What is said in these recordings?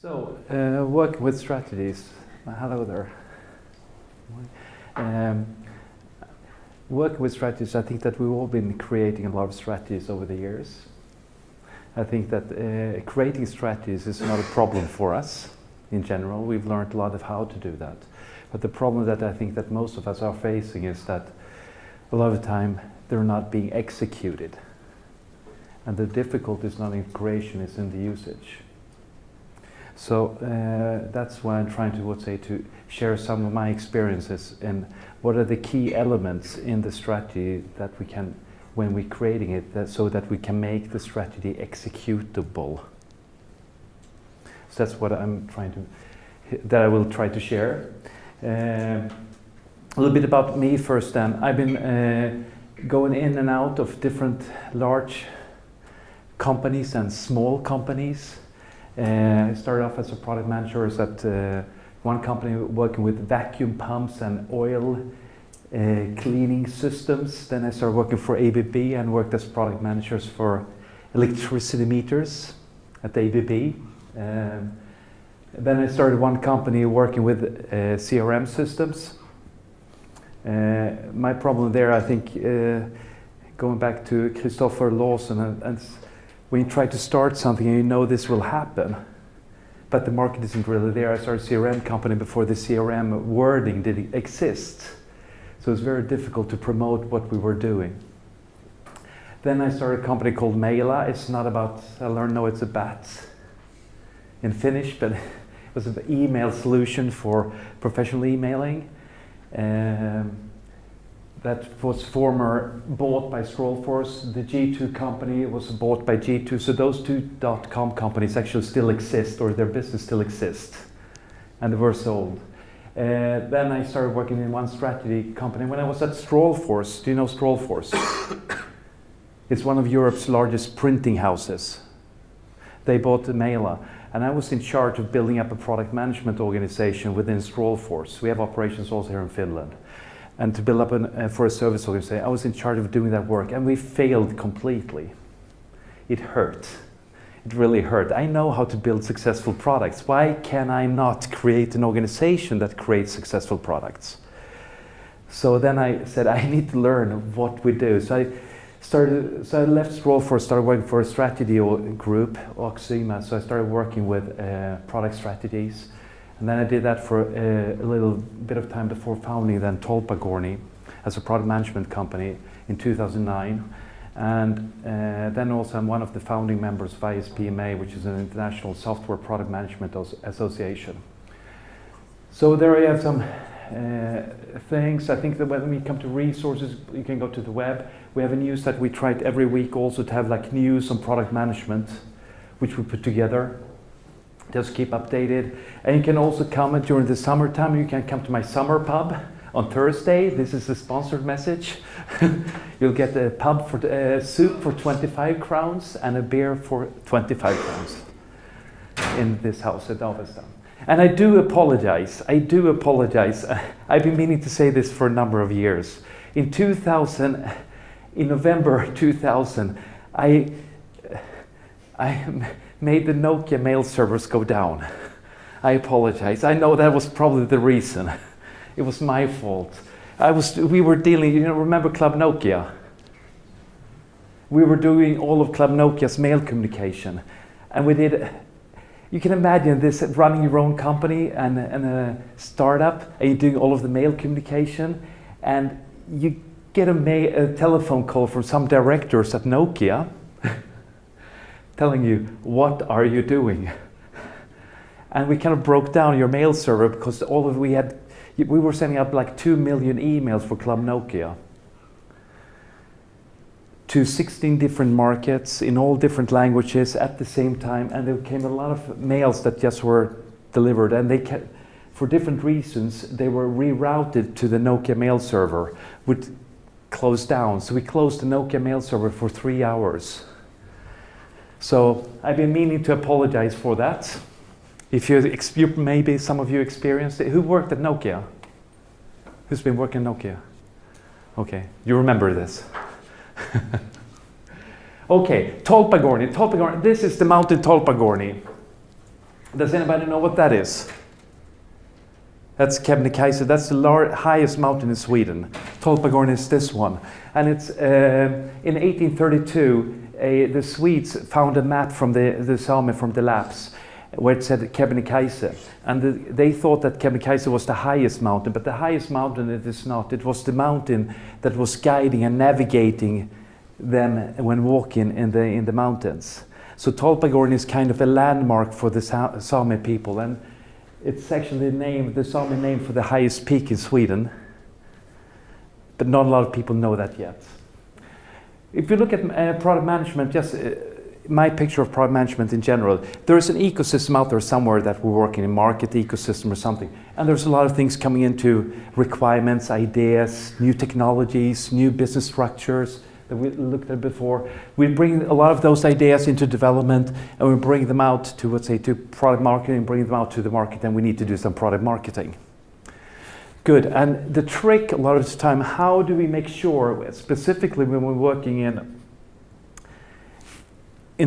So, working with strategies. Hello there. Working with strategies, I think that we've all been creating a lot of strategies over the years. I think that creating strategies is not a problem for us in general. We've learned a lot of how to do that. But the problem that I think that most of us are facing is that a lot of the time they're not being executed. And the difficulty is not in creation, it's in the usage. So that's why I'm trying to share some of my experiences and what are the key elements in the strategy that we can, when we're creating it, so that we can make the strategy executable. So that's what I will try to share. A little bit about me first then. I've been going in and out of different large companies and small companies. I started off as a product manager at one company working with vacuum pumps and oil cleaning systems. Then I started working for ABB and worked as product managers for electricity meters at ABB. Then I started one company working with CRM systems. My problem there, I think, going back to Christopher Lawson, and when you try to start something and you know this will happen, but the market isn't really there. I started a CRM company before the CRM wording didn't exist. So it's very difficult to promote what we were doing. Then I started a company called Maila. It's not about, it's a bat in Finnish, but it was an email solution for professional emailing. That was former bought by Scrollforce. The G2 company was bought by G2. So those two .com companies actually still exist, or their business still exists, and they were sold. Then I started working in one strategy company. When I was at Scrollforce, do you know Scrollforce? It's one of Europe's largest printing houses. They bought Maila, and I was in charge of building up a product management organization within Scrollforce. We have operations also here in Finland. And to build up for a service organization, I was in charge of doing that work, and we failed completely. It hurt. It really hurt. I know how to build successful products. Why can I not create an organization that creates successful products? So then I said, I need to learn what we do. So I left Scrollforce, started working for a strategy group, Oxima. So I started working with product strategies. And then I did that for a little bit of time before founding then Tolpagorni as a product management company in 2009. And then also I'm one of the founding members of ISPMA, which is an international software product management association. So there I have some things. I think that when we come to resources, you can go to the web. We have a news that we try every week also to have like news on product management, which we put together. Just keep updated. And you can also come during the summertime. You can come to my summer pub on Thursday. This is a sponsored message. You'll get a pub for soup for 25 crowns and a beer for 25 crowns in this house at Avesta. And I do apologize. I've been meaning to say this for a number of years. In November 2000, I made the Nokia mail servers go down. I apologize. I know that was probably the reason. It was my fault. We were dealing, remember Club Nokia? We were doing all of Club Nokia's mail communication. And we did, you can imagine this, running your own company and a startup, and you're doing all of the mail communication, and you get a telephone call from some directors at Nokia telling you, what are you doing? And we kind of broke down your mail server because we were sending out like 2 million emails for Club Nokia to 16 different markets in all different languages at the same time, and there came a lot of mails that just were delivered, and for different reasons they were rerouted to the Nokia mail server, which closed down. So we closed the Nokia mail server for 3 hours. So I've been meaning to apologize for that. If maybe some of you experienced it. Who worked at Nokia? Who's been working at Nokia? Okay, you remember this. Okay, Tolpagorni. This is the mountain Tolpagorni. Does anybody know what that is? That's Kebnekaise. That's the highest mountain in Sweden. Tolpagorni is this one. And it's in 1832, the Swedes found a map from the Sami from the Lapps where it said Kebnekaise. And they thought that Kebnekaise was the highest mountain, but the highest mountain it is not. It was the mountain that was guiding and navigating them when walking in the mountains. So Tolpagorni is kind of a landmark for the Sami people, and it's actually the Sami name for the highest peak in Sweden, but not a lot of people know that yet. If you look at product management, just my picture of product management in general, there is an ecosystem out there somewhere that we're working in, market ecosystem or something, and there's a lot of things coming into requirements, ideas, new technologies, new business structures that we looked at before. We bring a lot of those ideas into development, and we bring them out to, let's say, to product marketing, bring them out to the market, and we need to do some product marketing. Good, and the trick a lot of the time, how do we make sure, specifically when we're working in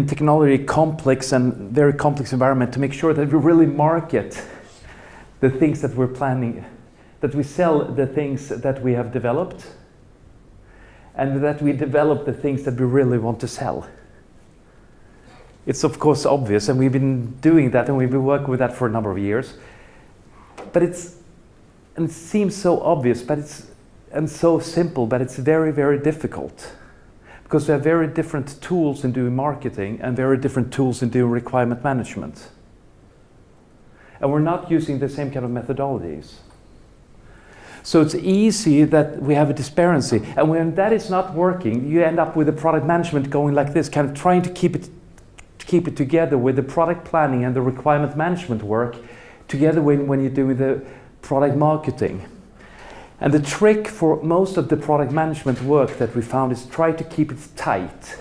technology complex and very complex environment, to make sure that we really market the things that we're planning, that we sell the things that we have developed, and that we develop the things that we really want to sell. It's of course obvious, and we've been doing that, and we've been working with that for a number of years. But it seems so obvious, and so simple, but it's very, very difficult. Because we have very different tools in doing marketing and very different tools in doing requirement management. And we're not using the same kind of methodologies. So it's easy that we have a disparity, and when that is not working, you end up with the product management going like this, kind of trying to keep it together with the product planning and the requirement management work together when you're doing the product marketing. And the trick for most of the product management work that we found is try to keep it tight.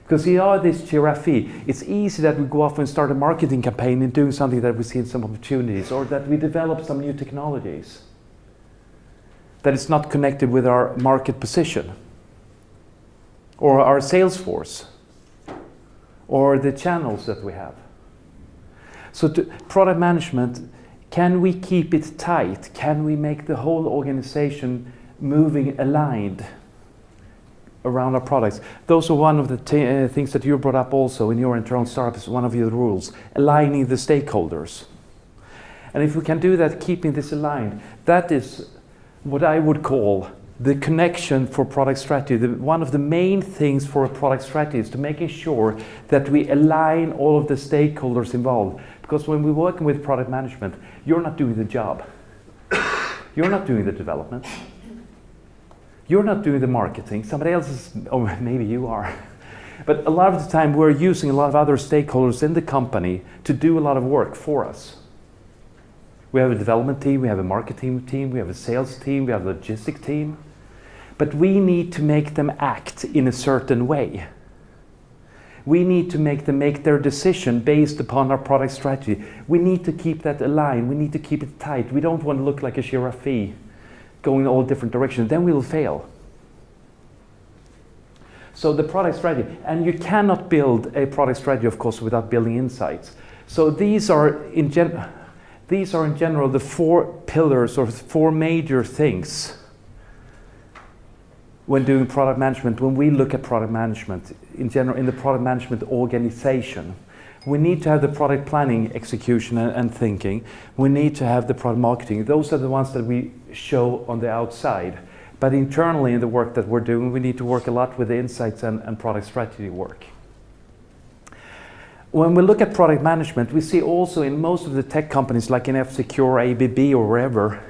Because we are this giraffe. It's easy that we go off and start a marketing campaign and doing something that we see some opportunities, or that we develop some new technologies that is not connected with our market position, or our sales force, or the channels that we have. So to product management, can we keep it tight? Can we make the whole organization moving aligned around our products? Those are one of the things that you brought up also in your internal startup, is one of your rules, aligning the stakeholders. And if we can do that, keeping this aligned, that is what I would call the connection for product strategy. One of the main things for a product strategy is to making sure that we align all of the stakeholders involved. Because when we're working with product management, you're not doing the job. You're not doing the development. You're not doing the marketing. Somebody else is, or maybe you are. But a lot of the time we're using a lot of other stakeholders in the company to do a lot of work for us. We have a development team, we have a marketing team, we have a sales team, we have a logistics team. But we need to make them act in a certain way. We need to make them make their decision based upon our product strategy. We need to keep that aligned, we need to keep it tight. We don't want to look like a giraffe going in all different directions, then we will fail. So the product strategy, and you cannot build a product strategy, of course, without building insights. So these are in general the four pillars or four major things when doing product management. When we look at product management in general, in the product management organization, we need to have the product planning, execution and thinking. We need to have the product marketing. Those are the ones that we show on the outside. But internally in the work that we're doing, we need to work a lot with the insights and product strategy work. When we look at product management, we see also in most of the tech companies like in F-Secure, ABB or wherever,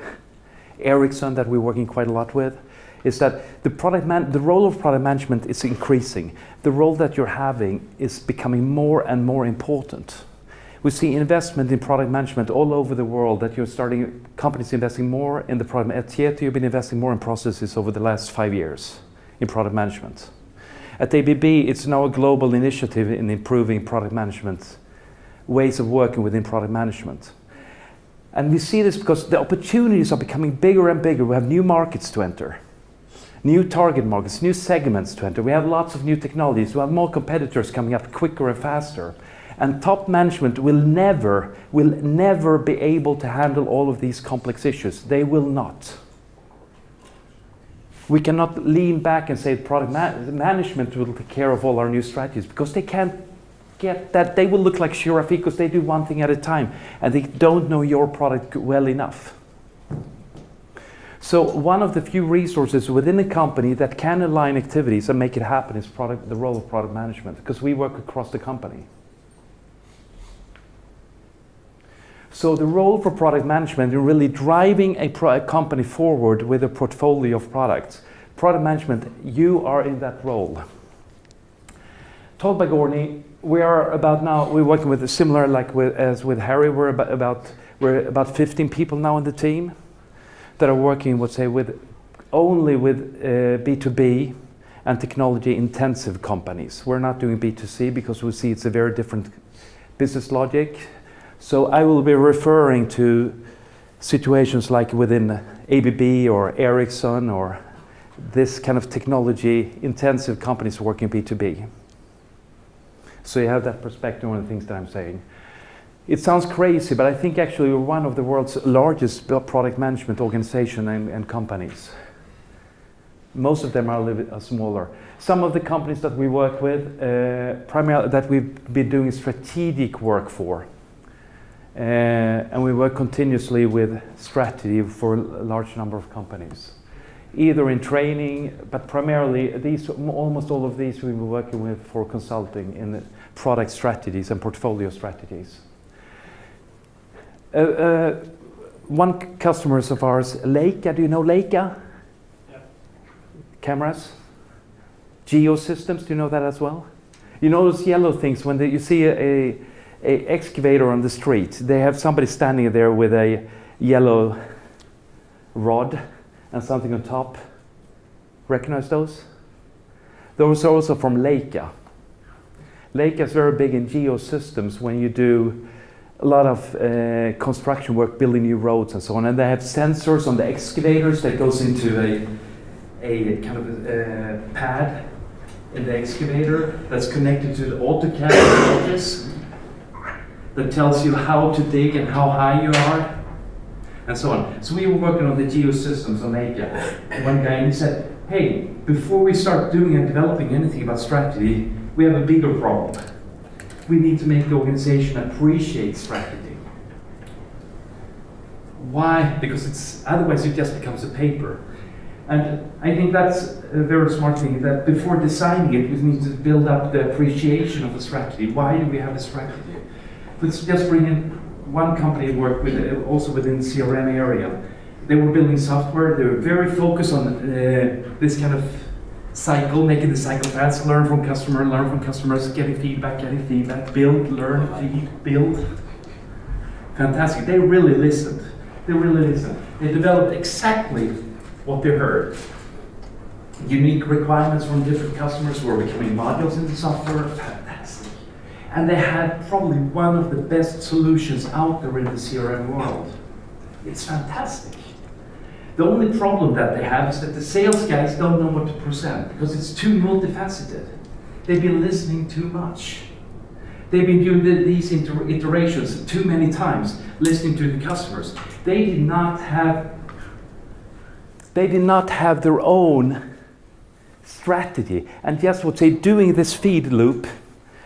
Ericsson that we're working quite a lot with, is that the role of product management is increasing. The role that you're having is becoming more and more important. We see investment in product management all over the world, that you're starting companies investing more in the product. At Tieto, you've been investing more in processes over the last 5 years in product management. At ABB, it's now a global initiative in improving product management, ways of working within product management. And we see this because the opportunities are becoming bigger and bigger. We have new markets to enter, new target markets, new segments to enter. We have lots of new technologies. We have more competitors coming up quicker and faster. And top management will never be able to handle all of these complex issues. They will not. We cannot lean back and say product management will take care of all our new strategies, because they can't get that. They will look like Shirafi because they do one thing at a time and they don't know your product well enough. So one of the few resources within a company that can align activities and make it happen is the role of product management, because we work across the company. So the role for product management is really driving a company forward with a portfolio of products. Product management, you are in that role. Tolpagorni, we're working with a similar as with Harry. We're about 15 people now in the team that are working, only with B2B and technology intensive companies. We're not doing B2C because we see it's a very different business logic. So I will be referring to situations like within ABB or Ericsson or this kind of technology intensive companies working B2B. So you have that perspective on the things that I'm saying. It sounds crazy, but I think actually we're one of the world's largest product management organization and companies. Most of them are a little bit smaller. Some of the companies that we work with, primarily that we've been doing strategic work for. And we work continuously with strategy for a large number of companies, either in training, but primarily almost all of these we've been working with for consulting in the product strategies and portfolio strategies. One customer of ours, Leica, do you know Leica? Yeah. Cameras? Geosystems, do you know that as well? You know those yellow things when you see a excavator on the street, they have somebody standing there with a yellow rod and something on top. Recognize those? Those are also from Leica. Leica is very big in geosystems when you do a lot of construction work, building new roads and so on. And they have sensors on the excavators that goes into a kind of a pad in the excavator that's connected to the AutoCAD office, that tells you how to dig and how high you are, and so on. So we were working on the geosystems on Leica. One guy, he said, hey, before we start doing and developing anything about strategy, we have a bigger problem. We need to make the organization appreciate strategy. Why? Because otherwise it just becomes a paper. And I think that's a very smart thing, that before designing it, we need to build up the appreciation of the strategy. Why do we have a strategy? Let's just bring in one company we work with, also within the CRM area. They were building software. They were very focused on this kind of cycle, making the cycle fast, learn from customers, getting feedback, build, learn, feed, build. Fantastic. They really listened. They developed exactly what they heard. Unique requirements from different customers were becoming modules in the software. Fantastic. And they had probably one of the best solutions out there in the CRM world. It's fantastic. The only problem that they have is that the sales guys don't know what to present because it's too multifaceted. They've been listening too much. They've been doing these iterations too many times, listening to the customers. They did not have their own strategy. And just what they're doing this feed loop,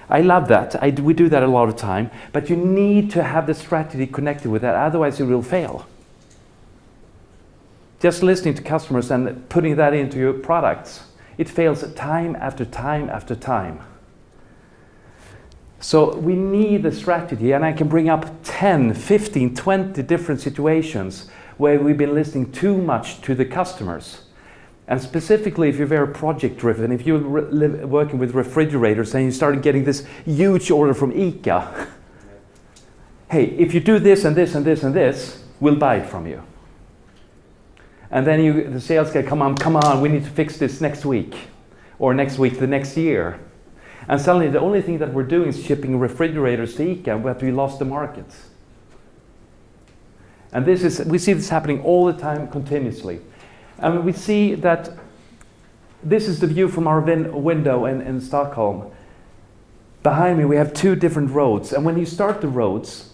I love that. We do that a lot of time, but you need to have the strategy connected with that, otherwise you will fail. Just listening to customers and putting that into your products, it fails time after time after time. So we need a strategy, and I can bring up 10, 15, 20 different situations where we've been listening too much to the customers. And specifically, if you're very project-driven, if you're working with refrigerators and you start getting this huge order from ICA, hey, if you do this and this and this and this, we'll buy it from you. And then the sales guy, come on, we need to fix this next week, or next week, the next year. And suddenly the only thing that we're doing is shipping refrigerators to ICA, but we lost the market. And we see this happening all the time, continuously. And we see that this is the view from our window in Stockholm. Behind me we have two different roads, and when you start the roads,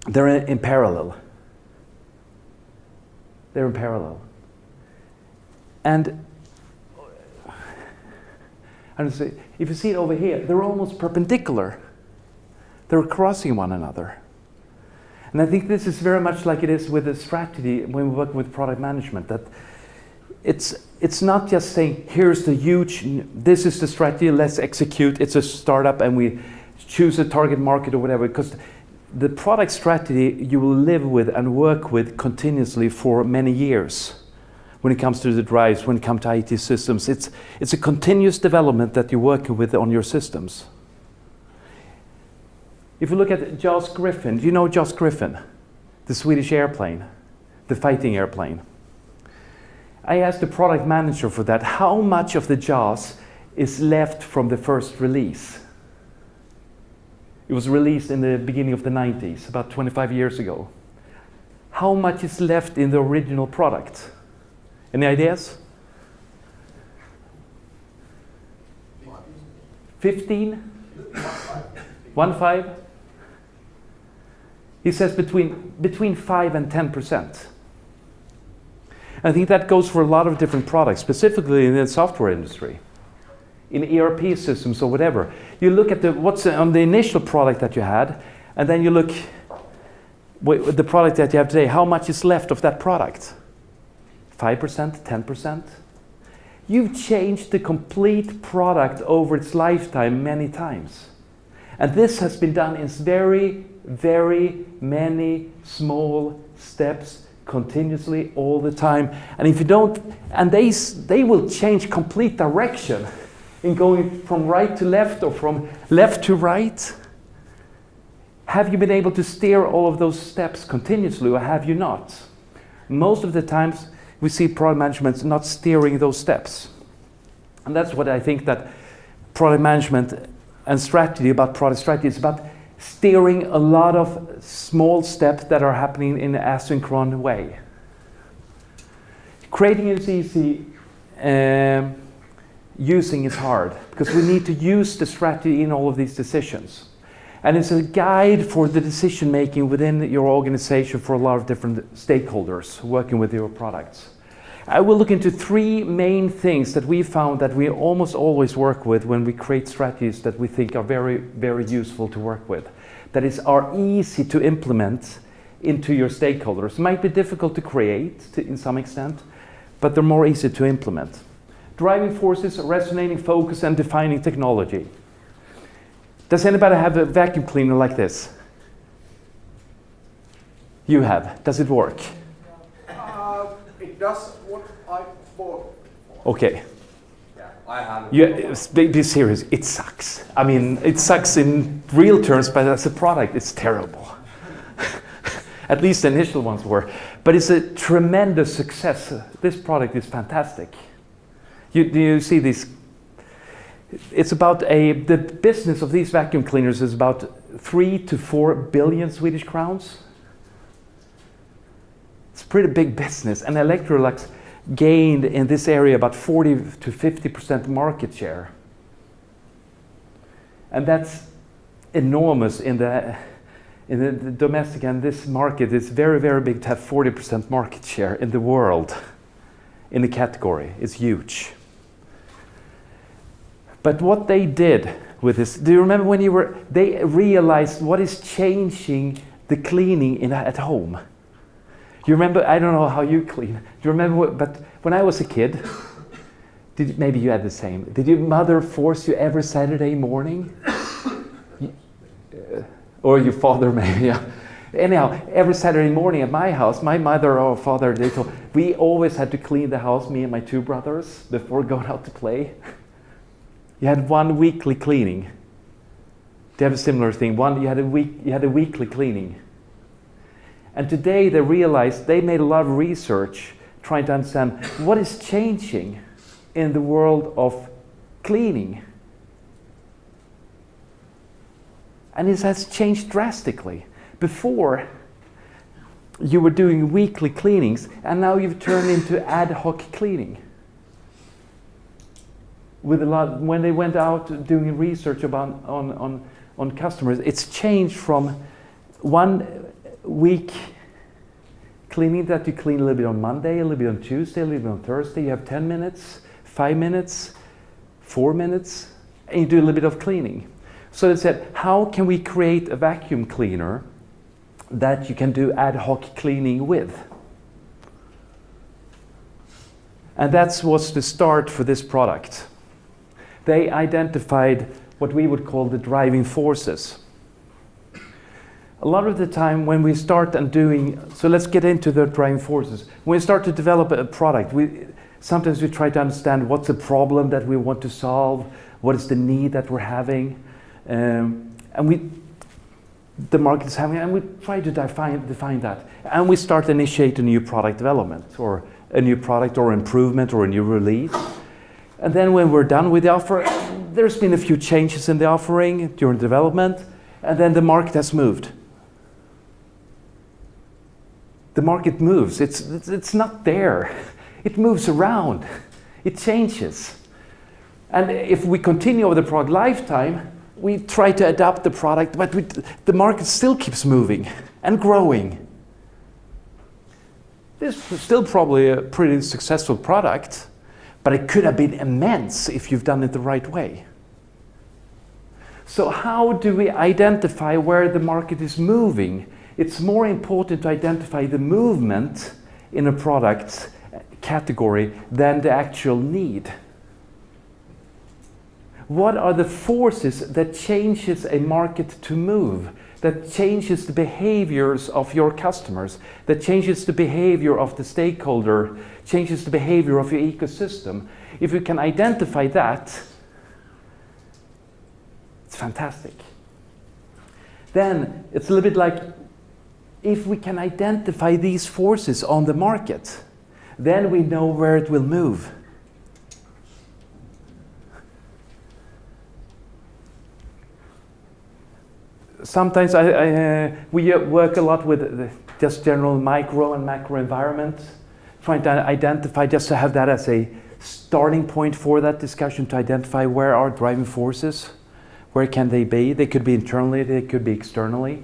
they're in parallel. They're in parallel. And if you see it over here, they're almost perpendicular. They're crossing one another. And I think this is very much like it is with the strategy when we work with product management, that it's not just saying, here's the huge, this is the strategy, let's execute, it's a startup and we choose a target market or whatever, because the product strategy you will live with and work with continuously for many years. When it comes to the drives, when it comes to IT systems, it's a continuous development that you're working with on your systems. If you look at JAS Griffin, do you know JAS Griffin? The Swedish airplane, the fighting airplane. I asked the product manager for that, how much of the JAS is left from the first release? It was released in the beginning of the 90s, about 25 years ago. How much is left in the original product? Any ideas? 15? 1.5? He says between 5 and 10%. I think that goes for a lot of different products, specifically in the software industry, in ERP systems or whatever. You look at what's on the initial product that you had, and then you look with the product that you have today, how much is left of that product? 5%, 10%? You've changed the complete product over its lifetime many times. And this has been done in very, very many small steps continuously all the time. And if you don't, and they will change complete direction in going from right to left or from left to right. Have you been able to steer all of those steps continuously or have you not? Most of the times we see product management not steering those steps. And that's what I think that product management and strategy about product strategy is about, steering a lot of small steps that are happening in an asynchronous way. Creating is easy, using is hard, because we need to use the strategy in all of these decisions. And it's a guide for the decision making within your organization for a lot of different stakeholders working with your products. I will look into three main things that we found that we almost always work with when we create strategies that we think are very, very useful to work with. That are easy to implement into your stakeholders. Might be difficult to create in some extent, but they're more easy to implement. Driving forces, resonating focus, and defining technology. Does anybody have a vacuum cleaner like this? You have. Does it work? It does what I bought. Okay. Yeah, I have it. Be serious. It sucks. I mean, it sucks in real terms, but as a product, it's terrible. At least the initial ones were. But it's a tremendous success. This product is fantastic. Do you see these? It's about the business of these vacuum cleaners is about 3 to 4 billion Swedish crowns. It's a pretty big business, and Electrolux gained in this area about 40 to 50% market share. And that's enormous in the domestic, and this market is very, very big to have 40% market share in the world in the category. It's huge. But what they did with this, do you remember when they realized what is changing the cleaning at home? You remember, I don't know how you clean. Do you remember, but when I was a kid, maybe you had the same. Did your mother force you every Saturday morning? Or your father maybe, yeah. Anyhow, every Saturday morning at my house, my mother or father, we always had to clean the house, me and my 2 brothers, before going out to play. You had one weekly cleaning. They have a similar thing. You had a weekly cleaning. And today they realized, they made a lot of research trying to understand what is changing in the world of cleaning. And it has changed drastically. Before, you were doing weekly cleanings, and now you've turned into ad hoc cleaning. with a lot, when they went out doing research about on customers, it's changed from 1 week cleaning that you clean a little bit on Monday, a little bit on Tuesday, a little bit on Thursday. You have 10 minutes, 5 minutes, 4 minutes, and you do a little bit of cleaning. So they said, how can we create a vacuum cleaner that you can do ad hoc cleaning with? And that was the start for this product. They identified what we would call the driving forces. A lot of the time when we start and doing, so let's get into the driving forces. When we start to develop a product, sometimes we try to understand what's the problem that we want to solve, what is the need that we're having, and the market is having, and we try to define that. And we start to initiate a new product development, or a new product or improvement or a new release. And then when we're done with the offer, there's been a few changes in the offering during development, and then the market has moved. The market moves, it's not there. It moves around, it changes. And if we continue over the product lifetime, we try to adapt the product, but the market still keeps moving and growing. This is still probably a pretty successful product, but it could have been immense if you've done it the right way. So how do we identify where the market is moving? It's more important to identify the movement in a product category than the actual need. What are the forces that changes a market to move, that changes the behaviors of your customers, that changes the behavior of the stakeholder, changes the behavior of your ecosystem? If you can identify that, it's fantastic. Then it's a little bit like, if we can identify these forces on the market, then we know where it will move. Sometimes we work a lot with just general micro and macro environment, trying to identify, just to have that as a starting point for that discussion, to identify where are driving forces, where can they be? They could be internally, they could be externally,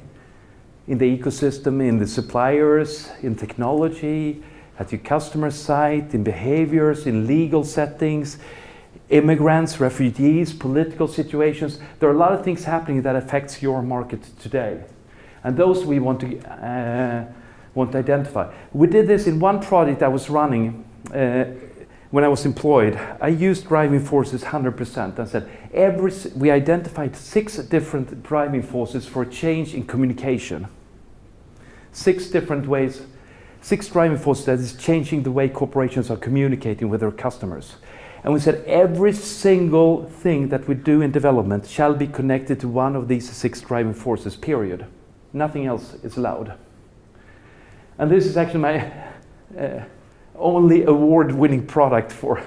in the ecosystem, in the suppliers, in technology, at your customer site, in behaviors, in legal settings, immigrants, refugees, political situations. There are a lot of things happening that affects your market today. And those we want to identify. We did this in one project I was running when I was employed. I used driving forces 100% and said, we identified 6 different driving forces for change in communication. 6 different ways, 6 driving forces that is changing the way corporations are communicating with their customers. And we said every single thing that we do in development shall be connected to one of these 6 driving forces, period. Nothing else is allowed. And this is actually my only award-winning product for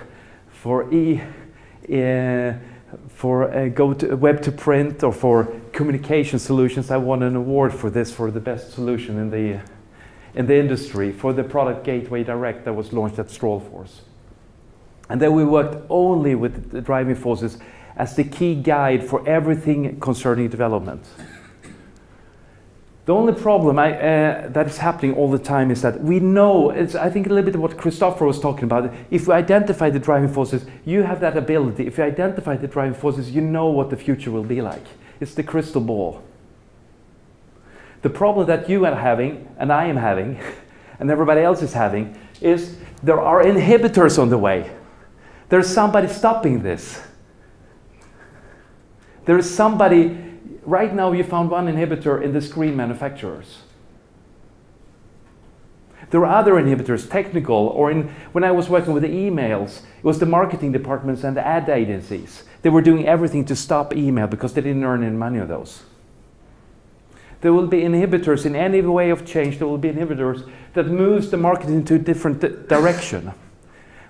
web to print or for communication solutions. I won an award for this, for the best solution in the industry, for the product Gateway Direct that was launched at Strawforce. And then we worked only with the driving forces as the key guide for everything concerning development. The only problem that is happening all the time is that we know, I think a little bit of what Christopher was talking about. If we identify the driving forces, you have that ability. If you identify the driving forces, you know what the future will be like. It's the crystal ball. The problem that you are having, and I am having, and everybody else is having, is there are inhibitors on the way. There's somebody stopping this. There is somebody, right now you found one inhibitor in the screen manufacturers. There are other inhibitors, technical, or when I was working with the emails, it was the marketing departments and the ad agencies. They were doing everything to stop email because they didn't earn any money on those. There will be inhibitors in any way of change. There will be inhibitors that moves the market into a different direction.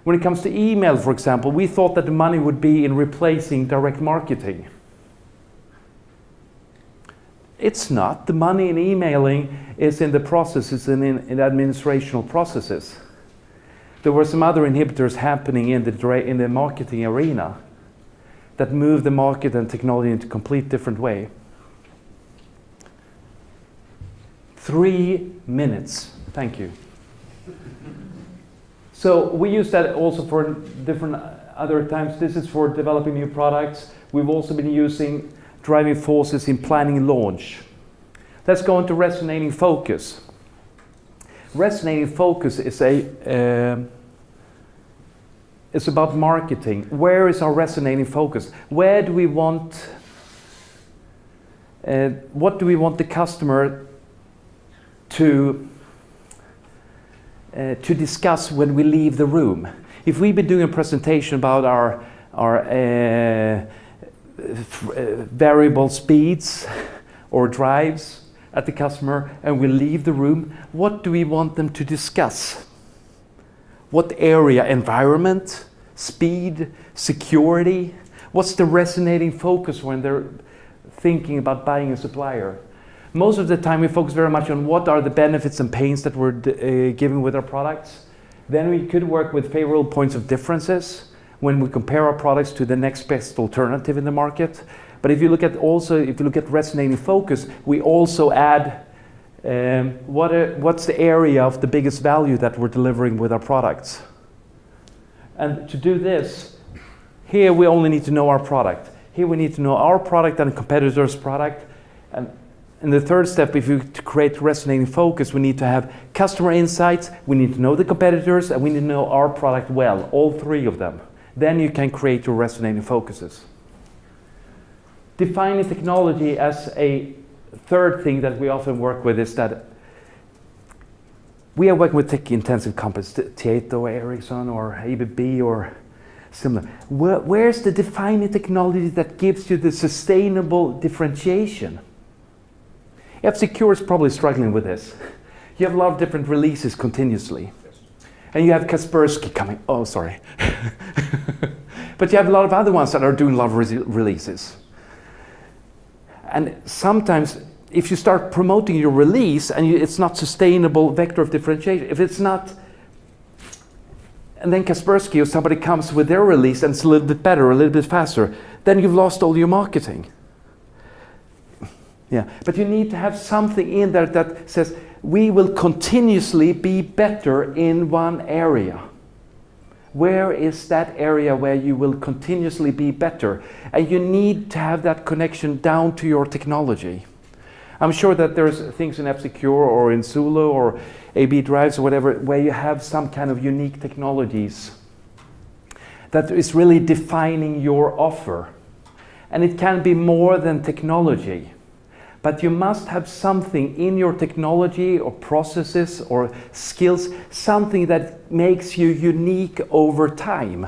When it comes to email, for example, we thought that the money would be in replacing direct marketing. It's not. The money in emailing is in the processes and in administrational processes. There were some other inhibitors happening in the marketing arena that move the market and technology into a complete different way. 3 minutes. Thank you. So we use that also for different other times. This is for developing new products. We've also been using driving forces in planning launch. Let's go into resonating focus. Resonating focus is it's about marketing. Where is our resonating focus? Where do we want, what do we want the customer to discuss when we leave the room? If we've been doing a presentation about our variable speeds or drives at the customer and we leave the room, what do we want them to discuss? What area? Environment, speed, security? What's the resonating focus when they're thinking about buying a supplier? Most of the time we focus very much on what are the benefits and pains that we're giving with our products. Then we could work with favorable points of differences when we compare our products to the next best alternative in the market. But if you look at resonating focus, we also add what's the area of the biggest value that we're delivering with our products. And to do this, here we only need to know our product. Here we need to know our product and a competitor's product. And in the third step, if you create resonating focus, we need to have customer insights, we need to know the competitors, and we need to know our product well, all three of them. Then you can create your resonating focuses. Defining technology as a third thing that we often work with is that we are working with tech-intensive companies, Tieto, Ericsson, or ABB, or similar. Where's the defining technology that gives you the sustainable differentiation? F-Secure is probably struggling with this. You have a lot of different releases continuously. And you have Kaspersky coming, oh sorry. But you have a lot of other ones that are doing a lot of releases. And sometimes if you start promoting your release and it's not sustainable vector of differentiation, if it's not, and then Kaspersky or somebody comes with their release and it's a little bit better, a little bit faster, then you've lost all your marketing. Yeah, but you need to have something in there that says, we will continuously be better in one area. Where is that area where you will continuously be better? And you need to have that connection down to your technology. I'm sure that there's things in F-Secure or in Zulu or AB drives or whatever, where you have some kind of unique technologies that is really defining your offer. And it can be more than technology. But you must have something in your technology or processes or skills, something that makes you unique over time.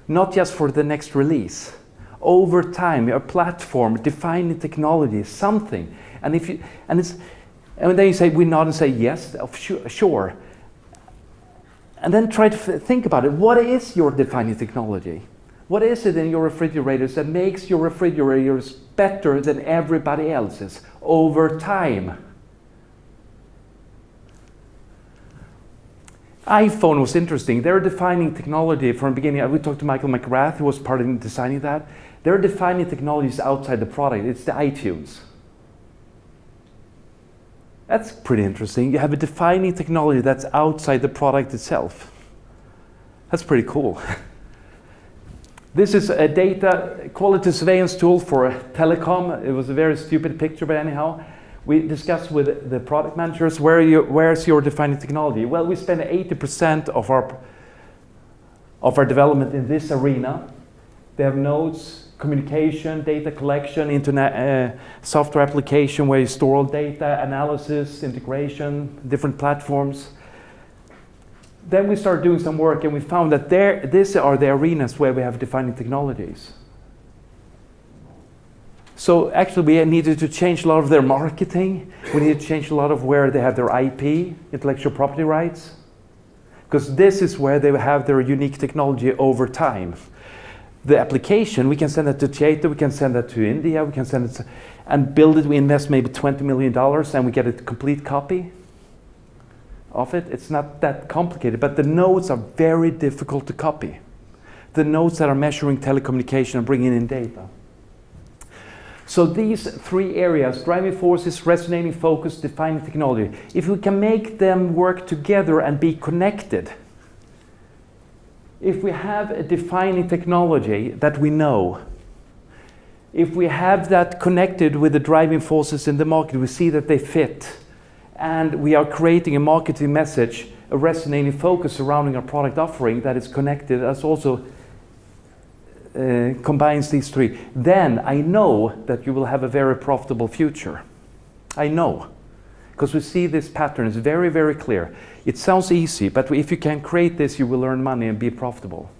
Not just for the next release. Over time, a platform, defining technology, something. And then you say, we nod and say, yes, sure. And then try to think about it. What is your defining technology? What is it in your refrigerators that makes your refrigerators better than everybody else's over time? iPhone was interesting. They're defining technology from the beginning. We talked to Michael McGrath, who was part of designing that. They're defining technologies outside the product. It's the iTunes. That's pretty interesting. You have a defining technology that's outside the product itself. That's pretty cool. This is a data quality surveillance tool for telecom. It was a very stupid picture, but anyhow, we discussed with the product managers, where's your defining technology? Well, we spend 80% of our development in this arena. They have nodes, communication, data collection, internet, software application where you store all data, analysis, integration, different platforms. Then we started doing some work and we found that these are the arenas where we have defining technologies. So actually we needed to change a lot of their marketing. We needed to change a lot of where they have their IP, intellectual property rights. Because this is where they have their unique technology over time. The application, we can send it to Tieto, we can send it to India, we can send it and build it. We invest maybe $20 million and we get a complete copy of it. It's not that complicated, but the nodes are very difficult to copy. the nodes that are measuring telecommunication and bringing in data. So these three areas, driving forces, resonating focus, defining technology, if we can make them work together and be connected, if we have a defining technology that we know, if we have that connected with the driving forces in the market, we see that they fit, and we are creating a marketing message, a resonating focus surrounding our product offering that is connected, as also combines these three, then I know that you will have a very profitable future. I know. Because we see this pattern is very, very clear. It sounds easy, but if you can create this, you will earn money and be profitable.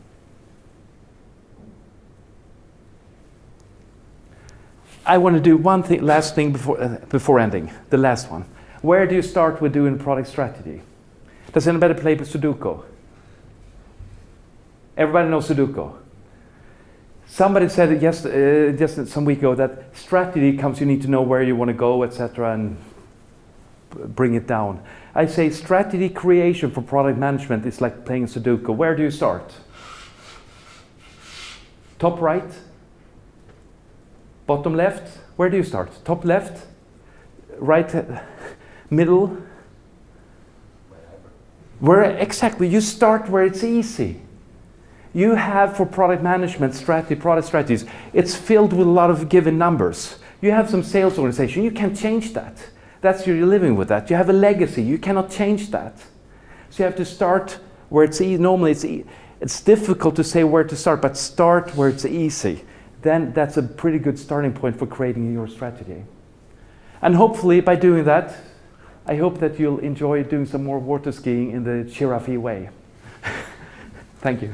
I want to do one thing, last thing before ending, the last one. Where do you start with doing product strategy? Does anybody play Sudoku? Everybody knows Sudoku. Somebody said just some week ago that strategy comes, you need to know where you want to go, etc., and bring it down. I say strategy creation for product management is like playing Sudoku. Where do you start? Top right? Bottom left? Where do you start? Top left? Right? Middle? Where exactly? You start where it's easy. You have for product management strategy, product strategies, it's filled with a lot of given numbers. You have some sales organization, you can't change that. That's you're living with that. You have a legacy, you cannot change that. So you have to start where it's easy. Normally it's difficult to say where to start, but start where it's easy. Then that's a pretty good starting point for creating your strategy. And hopefully by doing that, I hope that you'll enjoy doing some more water skiing in the Chirafi way. Thank you.